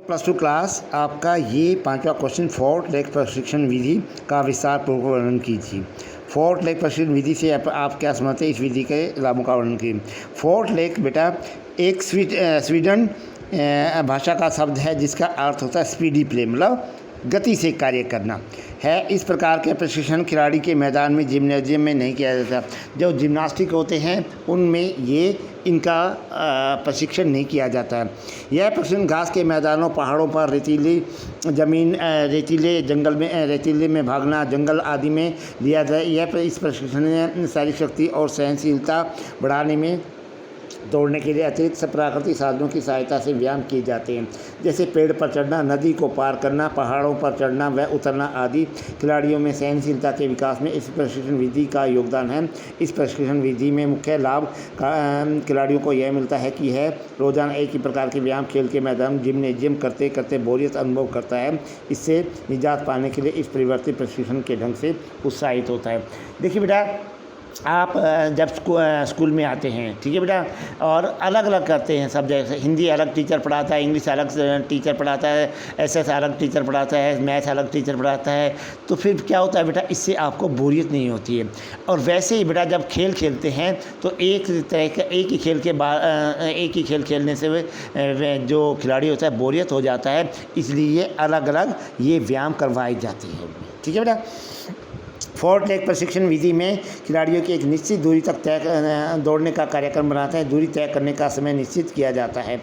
Plus two class आपका ये पांचवा क्वेश्चन फोर्ट लेग प्रशिक्षण विधि का विस्तार पूर्वक वर्णन कीजिए। फोर्ट लेग प्रशिक्षण विधि से आप क्या समझते हैं, इस विधि के लाभों का वर्णन कीजिए। फोर्ट लेग बेटा एक स्वीडन भाषा का शब्द है जिसका अर्थ होता है स्पीडी प्ले, मतलब गति से कार्य करना है। इस प्रकार के प्रशिक्षण खिलाड़ी के मैदान में जिम्नाजियम में नहीं किया जाता। जो जिम्नास्टिक होते हैं उनमें ये इनका प्रशिक्षण नहीं किया जाता है। यह प्रशिक्षण घास के मैदानों, पहाड़ों पर, रेतीली ज़मीन, रेतीले जंगल में, रेतीले में भागना, जंगल आदि में लिया जाए। इस प्रशिक्षण में शारीरिक शक्ति और सहनशीलता बढ़ाने में दौड़ने के लिए अतिरिक्त प्राकृतिक साधनों की सहायता से व्यायाम किए जाते हैं, जैसे पेड़ पर चढ़ना, नदी को पार करना, पहाड़ों पर चढ़ना व उतरना आदि। खिलाड़ियों में सहनशीलता के विकास में इस प्रशिक्षण विधि का योगदान है। इस प्रशिक्षण विधि में मुख्य लाभ खिलाड़ियों को यह मिलता है कि यह रोजाना एक ही प्रकार के व्यायाम खेल के मैदान जिम्नेजियम करते करते बोरियत अनुभव करता है। इससे निजात पाने के लिए इस परिवर्तित प्रशिक्षण के ढंग से उत्साहित होता है। देखिए बेटा, आप जब स्कूल में आते हैं, ठीक है बेटा, और अलग अलग करते हैं सब, जैसे हिंदी अलग टीचर पढ़ाता है, इंग्लिश अलग टीचर पढ़ाता है, एसएस अलग टीचर पढ़ाता है, मैथ अलग टीचर पढ़ाता है, तो फिर क्या होता है बेटा, इससे आपको बोरियत नहीं होती है। और वैसे ही बेटा जब खेल खेलते हैं तो एक तरह का एक ही खेल खेलने से जो खिलाड़ी होता है बोरियत हो जाता है, इसलिए अलग अलग ये व्यायाम करवाए जाते हैं, ठीक है बेटा। फोर्ट लेग प्रशिक्षण विधि में खिलाड़ियों की एक निश्चित दूरी तक दौड़ने का कार्यक्रम बनाते हैं। दूरी तय करने का समय निश्चित किया जाता है।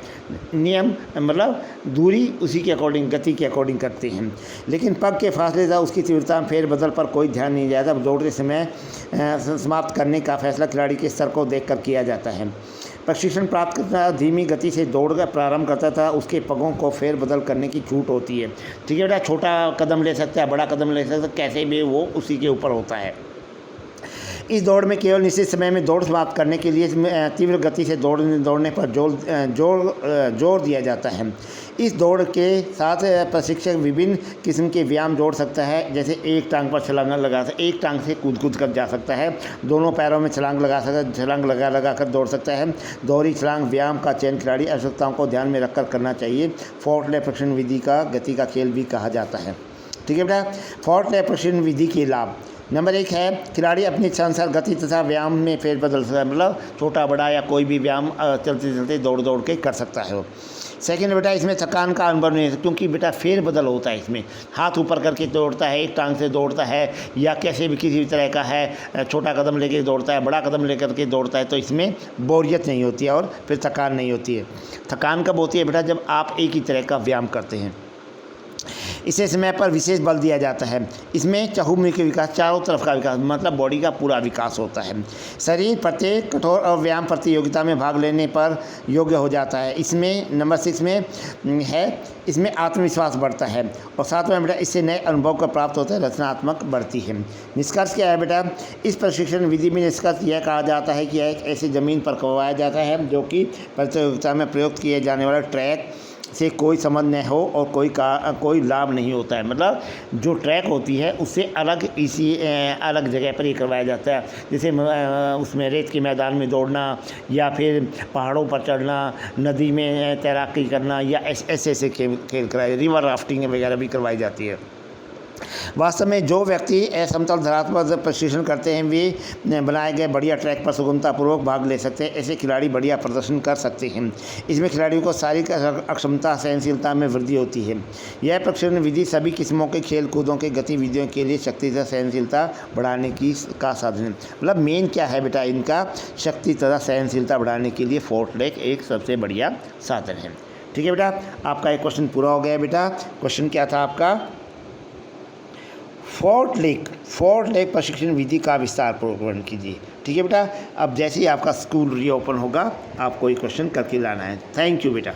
नियम मतलब दूरी उसी के अकॉर्डिंग, गति के अकॉर्डिंग करते हैं, लेकिन पग के फासले तथा उसकी तीव्रता में फेरबदल पर कोई ध्यान नहीं जाता। दौड़ते समय समाप्त करने का फैसला खिलाड़ी के स्तर को देखकर किया जाता है। प्रशिक्षण प्राप्त करता धीमी गति से दौड़ का प्रारंभ करता था, उसके पगों को फेरबदल करने की छूट होती है, ठीक है बेटा। छोटा कदम ले सकता है, बड़ा कदम ले सकता है, कैसे भी वो उसी के ऊपर होता है। इस दौड़ में केवल निश्चित समय में दौड़ समाप्त करने के लिए तीव्र गति से दौड़ने पर जोर दिया जाता है। इस दौड़ के साथ प्रशिक्षक विभिन्न किस्म के व्यायाम जोड़ सकता है, जैसे एक टांग पर छलांग लगा सकता है, एक टांग से कूद कर जा सकता है, दोनों पैरों में छलांग लगा सकता है, छलांग लगा कर दौड़ सकता है। दोहरी छलांग व्यायाम का चयन खिलाड़ी आवश्यकताओं को ध्यान में रखकर करना चाहिए। फोर्ट लेग प्रशिक्षण विधि का गति का खेल भी कहा जाता है, ठीक है बेटा। फोर्ट लेग प्रशिक्षण विधि के लाभ, नंबर 1 है खिलाड़ी अपनी इच्छानुसार गति तथा व्यायाम में फेरबदल सकता है, मतलब छोटा बड़ा या कोई भी व्यायाम चलते चलते दौड़ के कर सकता है वो। सेकेंड बेटा, इसमें थकान का अनुभव नहीं है, क्योंकि बेटा फेरबदल होता है। इसमें हाथ ऊपर करके दौड़ता है, एक टांग से दौड़ता है, या कैसे भी किसी भी तरह का है, छोटा कदम लेके दौड़ता है, बड़ा कदम लेकर के दौड़ता है, तो इसमें बोरियत नहीं होती है और फिर थकान नहीं होती है। थकान कब होती है बेटा, जब आप एक ही तरह का व्यायाम करते हैं। इसे समय पर विशेष बल दिया जाता है। इसमें चहुमुखी के विकास, चारों तरफ का विकास, मतलब बॉडी का पूरा विकास होता है। शरीर प्रत्येक कठोर और व्यायाम प्रतियोगिता में भाग लेने पर योग्य हो जाता है। इसमें नंबर 6 में है, इसमें आत्मविश्वास बढ़ता है, और साथ में बेटा इससे नए अनुभव का प्राप्त होता है, रचनात्मक बढ़ती है। निष्कर्ष क्या है बेटा, इस प्रशिक्षण विधि में निष्कर्ष यह कहा जाता है कि यह एक ऐसी ज़मीन पर करवाया जाता है जो कि प्रतियोगिता में प्रयोग किए जाने वाले ट्रैक से कोई संबंध न हो और कोई लाभ नहीं होता है। मतलब जो ट्रैक होती है उससे अलग अलग जगह पर ही करवाया जाता है, जैसे उसमें रेत के मैदान में दौड़ना, या फिर पहाड़ों पर चढ़ना, नदी में तैराकी करना, या ऐसे खेल कराए, रिवर राफ्टिंग वगैरह भी करवाई जाती है। वास्तव में जो व्यक्ति असमतल धरात्मक प्रशिक्षण करते हैं वे बनाए गए बढ़िया ट्रैक पर सुगमतापूर्वक भाग ले सकते हैं। ऐसे खिलाड़ी बढ़िया प्रदर्शन कर सकते हैं। इसमें खिलाड़ियों को शारीरिक अक्षमता, सहनशीलता में वृद्धि होती है। यह प्रशिक्षण विधि सभी किस्मों के खेल कूदों के गतिविधियों के लिए शक्ति तथा सहनशीलता बढ़ाने का साधन है। मतलब मेन क्या है बेटा, इनका शक्ति तथा सहनशीलता बढ़ाने के लिए फोर्ट लेग एक सबसे बढ़िया साधन है, ठीक है बेटा। आपका एक क्वेश्चन पूरा हो गया बेटा। क्वेश्चन क्या था आपका, फोर्ट लेग प्रशिक्षण विधि का विस्तार पूर्वक वर्णन कीजिए, ठीक है बेटा। अब जैसे ही आपका स्कूल रीओपन होगा, आपको ये क्वेश्चन करके लाना है। थैंक यू बेटा।